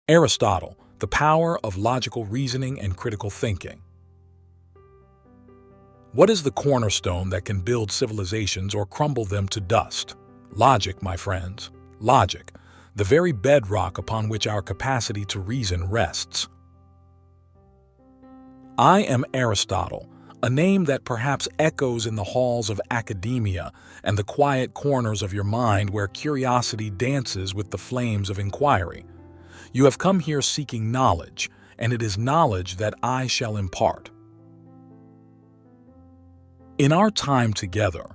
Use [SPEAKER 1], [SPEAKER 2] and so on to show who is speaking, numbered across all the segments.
[SPEAKER 1] Aristotle, the power of logical reasoning and critical thinking. What is the cornerstone that can build civilizations or crumble them to dust? Logic, my friends. Logic, the very bedrock upon which our capacity to reason rests. I am Aristotle, a name that perhaps echoes in the halls of academia and the quiet corners of your mind where curiosity dances with the flames of inquiry. You have come here seeking knowledge, and it is knowledge that I shall impart. In our time together,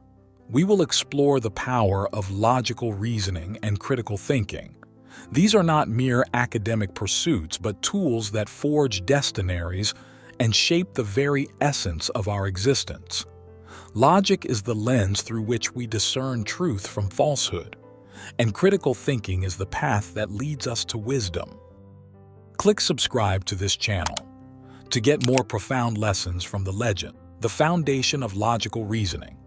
[SPEAKER 1] we will explore the power of logical reasoning and critical thinking. These are not mere academic pursuits, but tools that forge destinaries and shape the very essence of our existence. Logic is the lens through which we discern truth from falsehood, and critical thinking is the path that leads us to wisdom. Click subscribe to this channel to get more profound lessons from the legend, the foundation of logical reasoning.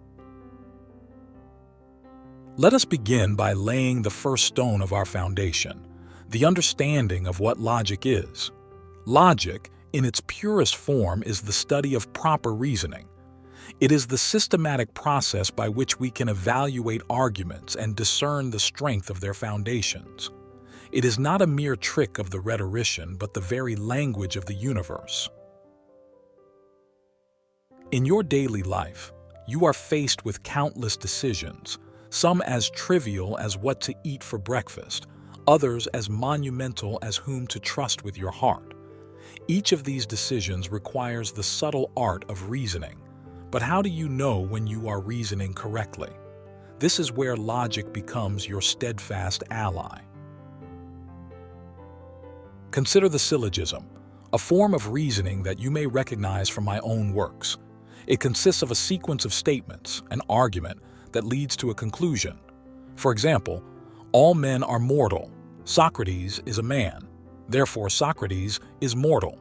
[SPEAKER 1] Let us begin by laying the first stone of our foundation, the understanding of what logic is. Logic, in its purest form, is the study of proper reasoning. It is the systematic process by which we can evaluate arguments and discern the strength of their foundations. It is not a mere trick of the rhetorician, but the very language of the universe. In your daily life, you are faced with countless decisions, some as trivial as what to eat for breakfast, others as monumental as whom to trust with your heart. Each of these decisions requires the subtle art of reasoning. But how do you know when you are reasoning correctly? This is where logic becomes your steadfast ally. Consider the syllogism, a form of reasoning that you may recognize from my own works. It consists of a sequence of statements, an argument, that leads to a conclusion. For example, all men are mortal. Socrates is a man. Therefore, Socrates is mortal.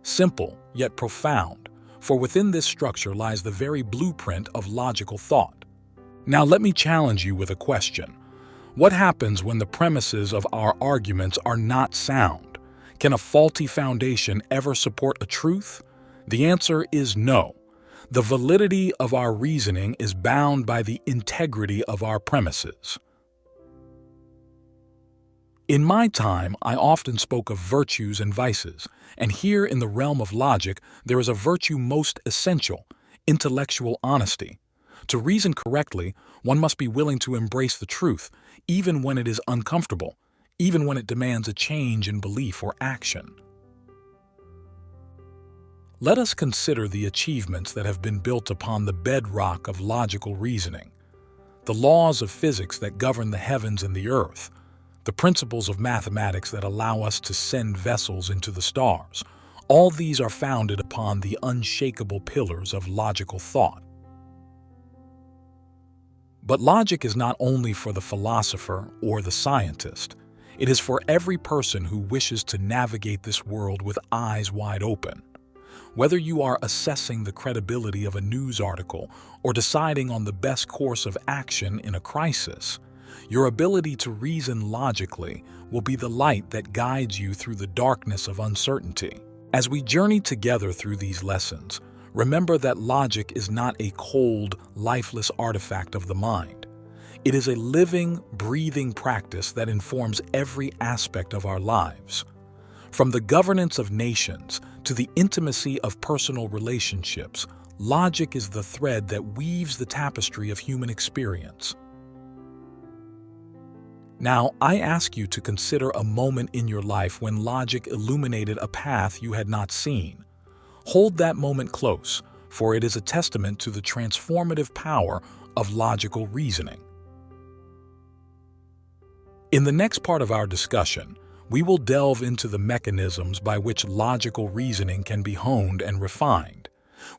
[SPEAKER 1] Simple, yet profound, for within this structure lies the very blueprint of logical thought. Now let me challenge you with a question. What happens when the premises of our arguments are not sound? Can a faulty foundation ever support a truth? The answer is no. The validity of our reasoning is bound by the integrity of our premises. In my time, I often spoke of virtues and vices, and here in the realm of logic, there is a virtue most essential: intellectual honesty. To reason correctly, one must be willing to embrace the truth, even when it is uncomfortable, even when it demands a change in belief or action. Let us consider the achievements that have been built upon the bedrock of logical reasoning. The laws of physics that govern the heavens and the earth, the principles of mathematics that allow us to send vessels into the stars, all these are founded upon the unshakable pillars of logical thought. But logic is not only for the philosopher or the scientist. It is for every person who wishes to navigate this world with eyes wide open. Whether you are assessing the credibility of a news article or deciding on the best course of action in a crisis, your ability to reason logically will be the light that guides you through the darkness of uncertainty. As we journey together through these lessons, remember that logic is not a cold, lifeless artifact of the mind. It is a living, breathing practice that informs every aspect of our lives. From the governance of nations to the intimacy of personal relationships, logic is the thread that weaves the tapestry of human experience. Now, I ask you to consider a moment in your life when logic illuminated a path you had not seen. Hold that moment close, for it is a testament to the transformative power of logical reasoning. In the next part of our discussion, we will delve into the mechanisms by which logical reasoning can be honed and refined.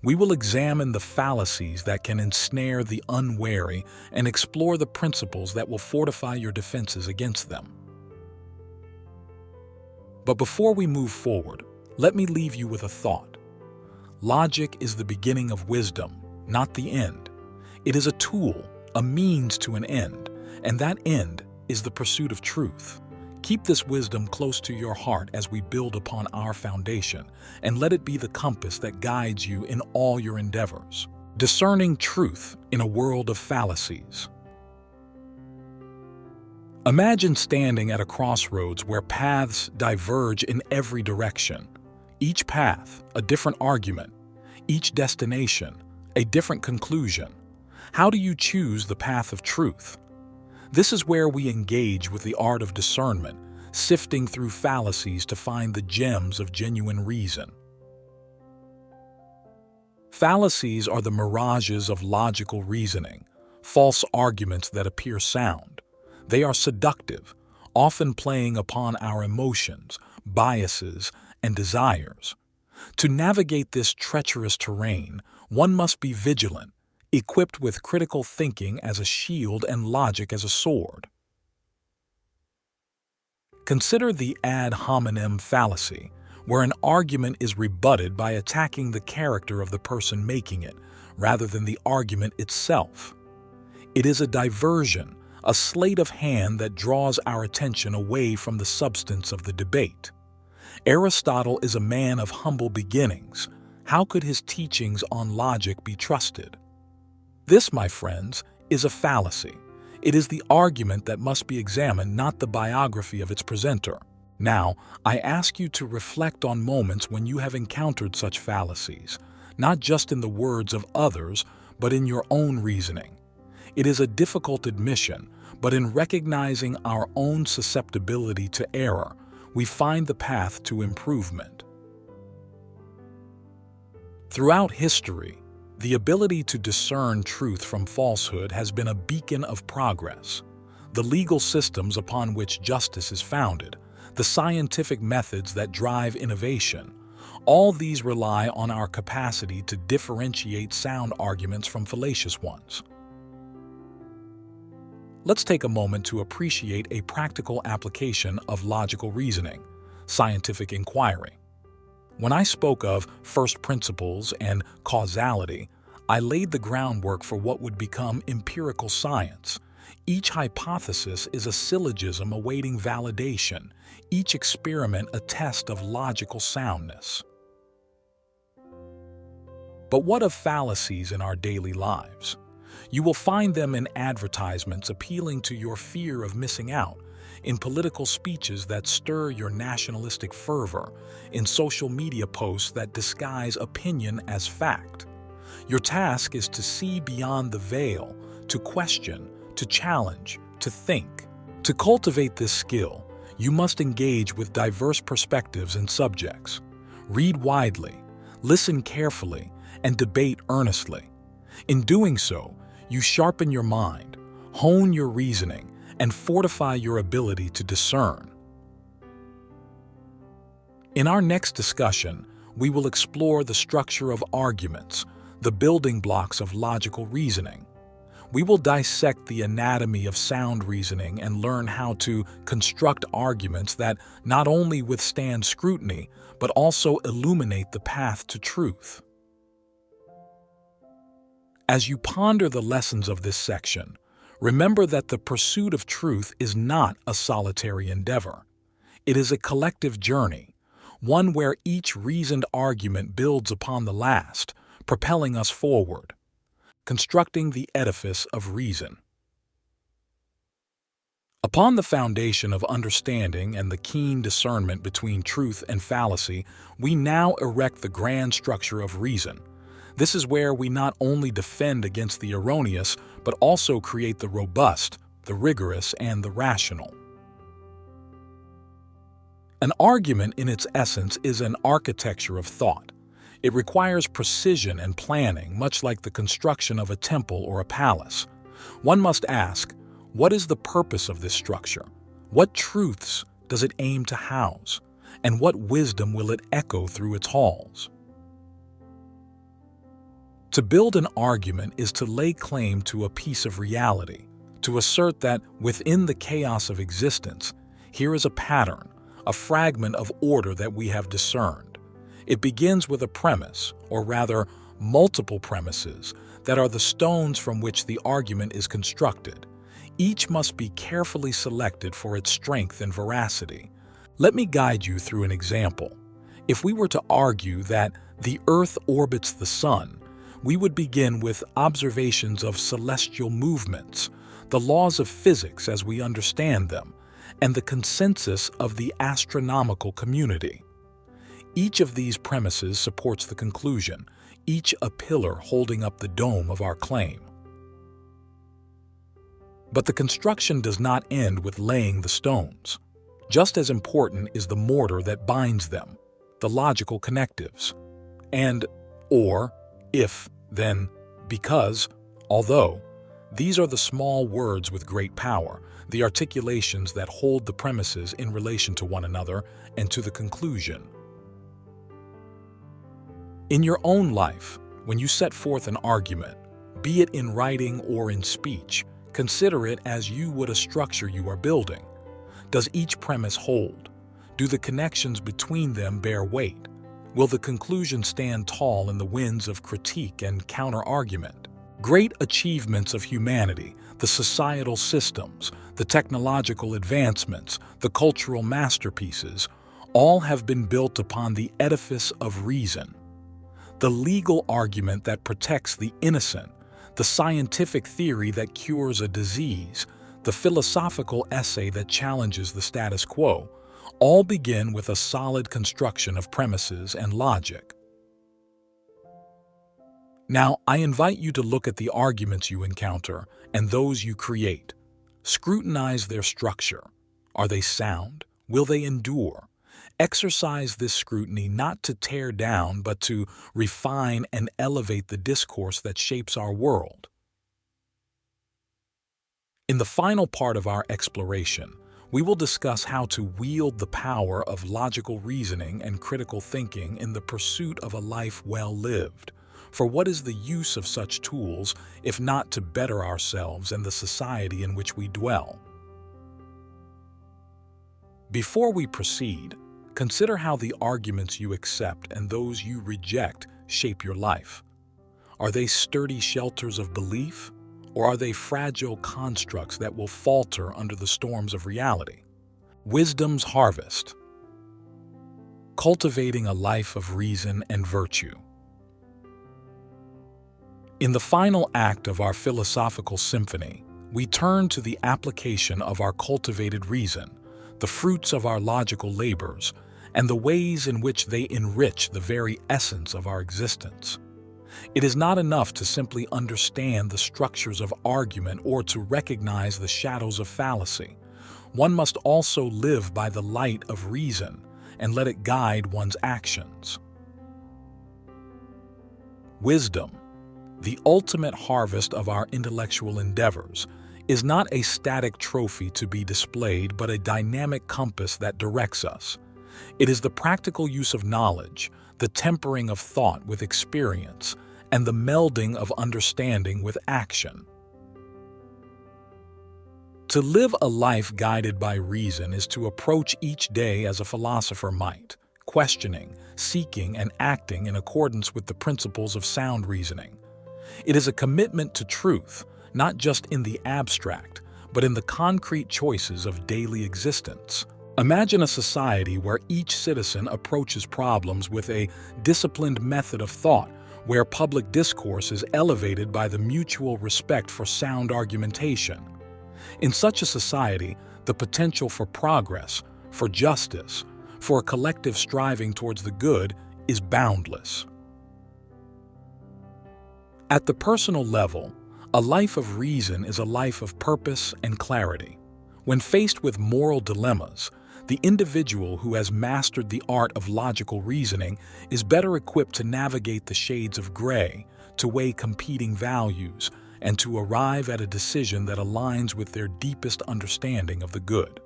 [SPEAKER 1] We will examine the fallacies that can ensnare the unwary and explore the principles that will fortify your defenses against them. But before we move forward, let me leave you with a thought. Logic is the beginning of wisdom, not the end. It is a tool, a means to an end, and that end is the pursuit of truth. Keep this wisdom close to your heart as we build upon our foundation, and let it be the compass that guides you in all your endeavors. Discerning truth in a world of fallacies. Imagine standing at a crossroads where paths diverge in every direction. Each path, a different argument. Each destination, a different conclusion. How do you choose the path of truth? This is where we engage with the art of discernment, sifting through fallacies to find the gems of genuine reason. Fallacies are the mirages of logical reasoning, false arguments that appear sound. They are seductive, often playing upon our emotions, biases, and desires. To navigate this treacherous terrain, one must be vigilant, equipped with critical thinking as a shield and logic as a sword. Consider the ad hominem fallacy, where an argument is rebutted by attacking the character of the person making it, rather than the argument itself. It is a diversion, a sleight of hand that draws our attention away from the substance of the debate. Aristotle is a man of humble beginnings. How could his teachings on logic be trusted? This, my friends, is a fallacy. It is the argument that must be examined, not the biography of its presenter. Now, I ask you to reflect on moments when you have encountered such fallacies, not just in the words of others, but in your own reasoning. It is a difficult admission, but in recognizing our own susceptibility to error, we find the path to improvement. Throughout history, the ability to discern truth from falsehood has been a beacon of progress. The legal systems upon which justice is founded, the scientific methods that drive innovation, all these rely on our capacity to differentiate sound arguments from fallacious ones. Let's take a moment to appreciate a practical application of logical reasoning, scientific inquiry. When I spoke of first principles and causality, I laid the groundwork for what would become empirical science. Each hypothesis is a syllogism awaiting validation, each experiment a test of logical soundness. But what of fallacies in our daily lives? You will find them in advertisements appealing to your fear of missing out, in political speeches that stir your nationalistic fervor, in social media posts that disguise opinion as fact. Your task is to see beyond the veil, to question, to challenge, to think. To cultivate this skill, you must engage with diverse perspectives and subjects. Read widely, listen carefully, and debate earnestly. In doing so, you sharpen your mind, hone your reasoning, and fortify your ability to discern. In our next discussion, we will explore the structure of arguments, the building blocks of logical reasoning. We will dissect the anatomy of sound reasoning and learn how to construct arguments that not only withstand scrutiny, but also illuminate the path to truth. As you ponder the lessons of this section, remember that the pursuit of truth is not a solitary endeavor. It is a collective journey, one where each reasoned argument builds upon the last, propelling us forward. Constructing the edifice of reason. Upon the foundation of understanding and the keen discernment between truth and fallacy, we now erect the grand structure of reason. This is where we not only defend against the erroneous, but also create the robust, the rigorous, and the rational. An argument in its essence is an architecture of thought. It requires precision and planning, much like the construction of a temple or a palace. One must ask, what is the purpose of this structure? What truths does it aim to house? And what wisdom will it echo through its halls? To build an argument is to lay claim to a piece of reality, to assert that within the chaos of existence, here is a pattern, a fragment of order that we have discerned. It begins with a premise, or rather, multiple premises, that are the stones from which the argument is constructed. Each must be carefully selected for its strength and veracity. Let me guide you through an example. If we were to argue that the Earth orbits the Sun, we would begin with observations of celestial movements, the laws of physics as we understand them, and the consensus of the astronomical community. Each of these premises supports the conclusion, each a pillar holding up the dome of our claim. But the construction does not end with laying the stones. Just as important is the mortar that binds them, the logical connectives. And, or, if, then, because, although, these are the small words with great power, the articulations that hold the premises in relation to one another and to the conclusion. In your own life, when you set forth an argument, be it in writing or in speech, consider it as you would a structure you are building. Does each premise hold? Do the connections between them bear weight? Will the conclusion stand tall in the winds of critique and counter-argument? Great achievements of humanity, the societal systems, the technological advancements, the cultural masterpieces, all have been built upon the edifice of reason. The legal argument that protects the innocent, the scientific theory that cures a disease, the philosophical essay that challenges the status quo, all begin with a solid construction of premises and logic. Now, I invite you to look at the arguments you encounter and those you create. Scrutinize their structure. Are they sound? Will they endure? Exercise this scrutiny not to tear down, but to refine and elevate the discourse that shapes our world. In the final part of our exploration, we will discuss how to wield the power of logical reasoning and critical thinking in the pursuit of a life well lived. For what is the use of such tools if not to better ourselves and the society in which we dwell? Before we proceed, consider how the arguments you accept and those you reject shape your life. Are they sturdy shelters of belief, or are they fragile constructs that will falter under the storms of reality? Wisdom's harvest. Cultivating a life of reason and virtue. In the final act of our philosophical symphony, we turn to the application of our cultivated reason, the fruits of our logical labors, and the ways in which they enrich the very essence of our existence. It is not enough to simply understand the structures of argument or to recognize the shadows of fallacy. One must also live by the light of reason and let it guide one's actions. Wisdom, the ultimate harvest of our intellectual endeavors, is not a static trophy to be displayed but a dynamic compass that directs us. It is the practical use of knowledge, the tempering of thought with experience, and the melding of understanding with action. To live a life guided by reason is to approach each day as a philosopher might, questioning, seeking, and acting in accordance with the principles of sound reasoning. It is a commitment to truth, not just in the abstract, but in the concrete choices of daily existence. Imagine a society where each citizen approaches problems with a disciplined method of thought, where public discourse is elevated by the mutual respect for sound argumentation. In such a society, the potential for progress, for justice, for a collective striving towards the good is boundless. At the personal level, a life of reason is a life of purpose and clarity. When faced with moral dilemmas, the individual who has mastered the art of logical reasoning is better equipped to navigate the shades of gray, to weigh competing values, and to arrive at a decision that aligns with their deepest understanding of the good.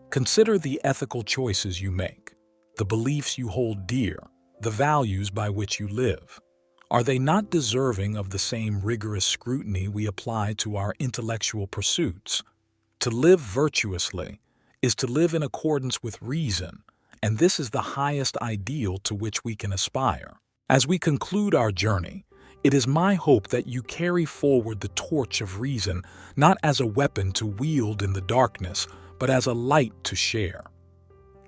[SPEAKER 1] Consider the ethical choices you make, the beliefs you hold dear, the values by which you live. Are they not deserving of the same rigorous scrutiny we apply to our intellectual pursuits? To live virtuously is to live in accordance with reason, and this is the highest ideal to which we can aspire. As we conclude our journey, It is my hope that you carry forward the torch of reason not as a weapon to wield in the darkness, but as a light to share.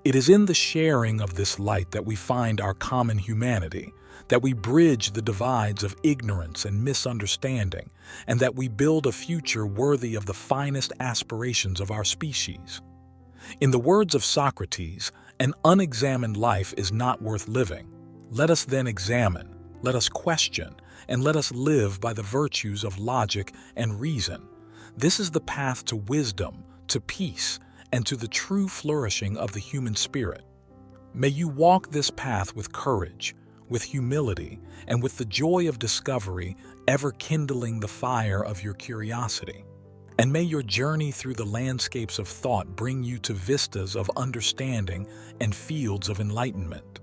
[SPEAKER 1] It is in the sharing of this light that we find our common humanity, that we bridge the divides of ignorance and misunderstanding, and that we build a future worthy of the finest aspirations of our species. In the words of Socrates, an unexamined life is not worth living. Let us then examine, let us question, and let us live by the virtues of logic and reason. This is the path to wisdom, to peace, and to the true flourishing of the human spirit. May you walk this path with courage, with humility, and with the joy of discovery ever kindling the fire of your curiosity. And may your journey through the landscapes of thought bring you to vistas of understanding and fields of enlightenment.